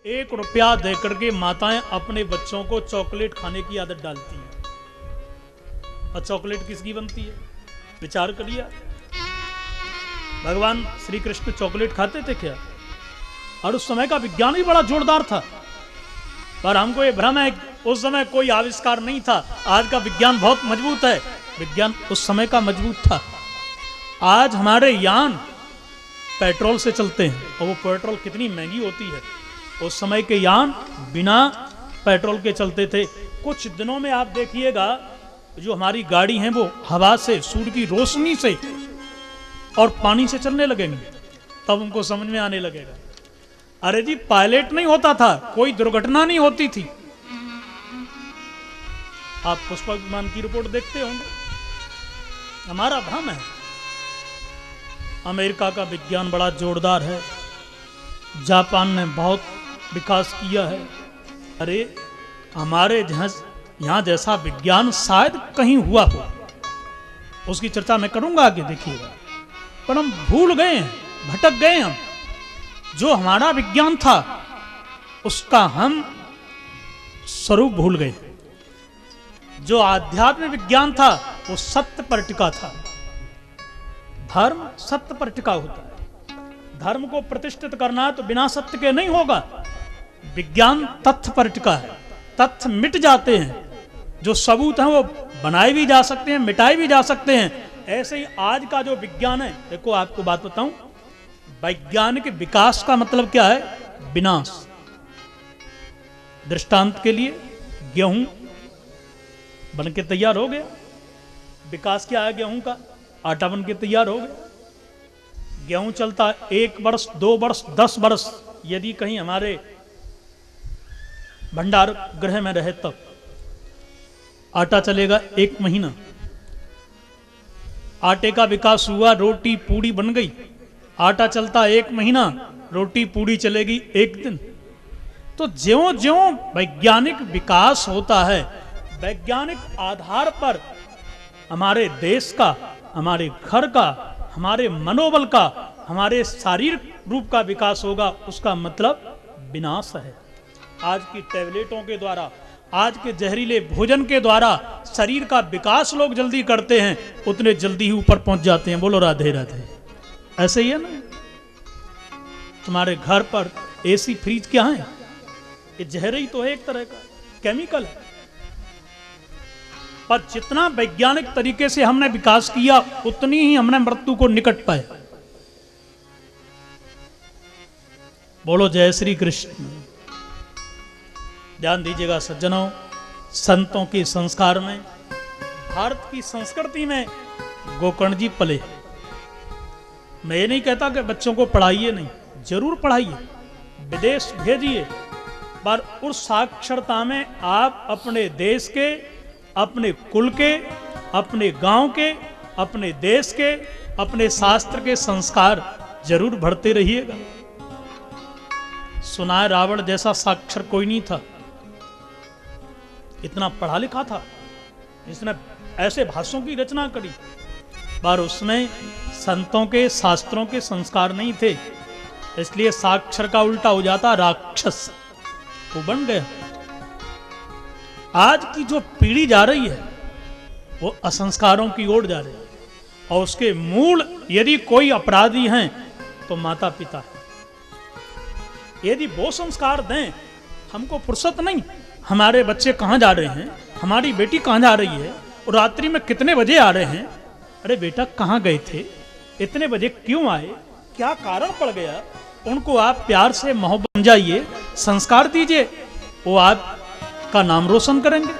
1 रुपया देकर के माताएं अपने बच्चों को चॉकलेट खाने की आदत डालती हैं। और चॉकलेट किसकी बनती है? विचार करिए। भगवान श्री कृष्ण चॉकलेट खाते थे क्या? और उस समय का विज्ञान भी बड़ा जोरदार था, पर हमको ये भ्रम है उस समय कोई आविष्कार नहीं था। आज का विज्ञान बहुत मजबूत है, विज्ञान उस समय का मजबूत था। आज हमारे यान पेट्रोल से चलते हैं, और वो पेट्रोल कितनी महंगी होती है। उस समय के यान बिना पेट्रोल के चलते थे। कुछ दिनों में आप देखिएगा जो हमारी गाड़ी है वो हवा से, सूर्य की रोशनी से और पानी से चलने लगेंगे, तब उनको समझ में आने लगेगा। अरे जी, पायलट नहीं होता था, कोई दुर्घटना नहीं होती थी। आप पुष्पक विमान की रिपोर्ट देखते होंगे। हमारा भ्रम है। अमेरिका का विज्ञान बड़ा जोरदार है, जापान ने बहुत विकास किया है। अरे हमारे यहां जैसा विज्ञान शायद कहीं हुआ हो, उसकी चर्चा मैं करूंगा आगे, देखिएगा। पर हम भूल गए हैं, भटक गए हम। जो हमारा विज्ञान था उसका हम स्वरूप भूल गए। जो आध्यात्मिक विज्ञान था वो सत्य पर टिका था। धर्म सत्य पर टिका होता है। धर्म को प्रतिष्ठित करना तो बिना सत्य के नहीं होगा। विज्ञान तथ्य पर टिका है। तथ्य मिट जाते हैं, जो सबूत हैं वो बनाए भी जा सकते हैं, मिटाए भी जा सकते हैं। ऐसे ही आज का जो विज्ञान है, देखो आपको बात बताऊं, वैज्ञानिक विकास का मतलब क्या है? विनाश। दृष्टांत के लिए गेहूं बन के तैयार हो गया, विकास क्या है गेहूं का? आटा बन के तैयार हो गया। गेहूं चलता 1 वर्ष, 2 वर्ष, 10 वर्ष, यदि कहीं हमारे भंडार गृह में रहे तब। आटा चलेगा 1 महीना। आटे का विकास हुआ, रोटी पूड़ी बन गई। आटा चलता 1 महीना, रोटी पूड़ी चलेगी 1 दिन। तो ज्यों ज्यों वैज्ञानिक विकास होता है, वैज्ञानिक आधार पर हमारे देश का, हमारे घर का, हमारे मनोबल का, हमारे शारीरिक रूप का विकास होगा। उसका मतलब विनाश है। आज की टैबलेटों के द्वारा, आज के जहरीले भोजन के द्वारा शरीर का विकास लोग जल्दी करते हैं, उतने जल्दी ही ऊपर पहुंच जाते हैं। बोलो राधे राधे। ऐसे ही है ना? तुम्हारे घर पर एसी फ्रिज क्या है? ये जहर ही तो है, एक तरह का केमिकल है। पर जितना वैज्ञानिक तरीके से हमने विकास किया, उतनी ही हमने मृत्यु को निकट पाए। बोलो जय श्री कृष्ण। ध्यान दीजिएगा सज्जनों, संतों के संस्कार में, भारत की संस्कृति में गोकर्ण जी पले। मैं ये नहीं कहता कि बच्चों को पढ़ाइए नहीं, जरूर पढ़ाइए, विदेश भेजिए, पर उस साक्षरता में आप अपने देश के, अपने कुल के, अपने गांव के, अपने देश के, अपने शास्त्र के संस्कार जरूर भरते रहिएगा। सुना है रावण जैसा साक्षर कोई नहीं था, इतना पढ़ा लिखा था, जिसने ऐसे भाषणों की रचना करी, पर उसमें संतों के, शास्त्रों के संस्कार नहीं थे। इसलिए साक्षर का उल्टा हो जाता राक्षस, वो बन गया। आज की जो पीढ़ी जा रही है वो असंस्कारों की ओर जा रही है, और उसके मूल यदि कोई अपराधी हैं तो माता पिता है। यदि वो संस्कार दें, हमको फुर्सत नहीं, हमारे बच्चे कहाँ जा रहे हैं, हमारी बेटी कहाँ जा रही है, और रात्रि में कितने बजे आ रहे हैं, अरे बेटा कहाँ गए थे, इतने बजे क्यों आए, क्या कारण पड़ गया, उनको आप प्यार से मोहब्बत समझाइए, संस्कार दीजिए, वो आपका नाम रोशन करेंगे।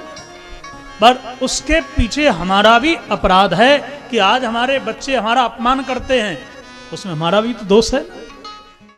पर उसके पीछे हमारा भी अपराध है कि आज हमारे बच्चे हमारा अपमान करते हैं, उसमें हमारा भी तो दोष है।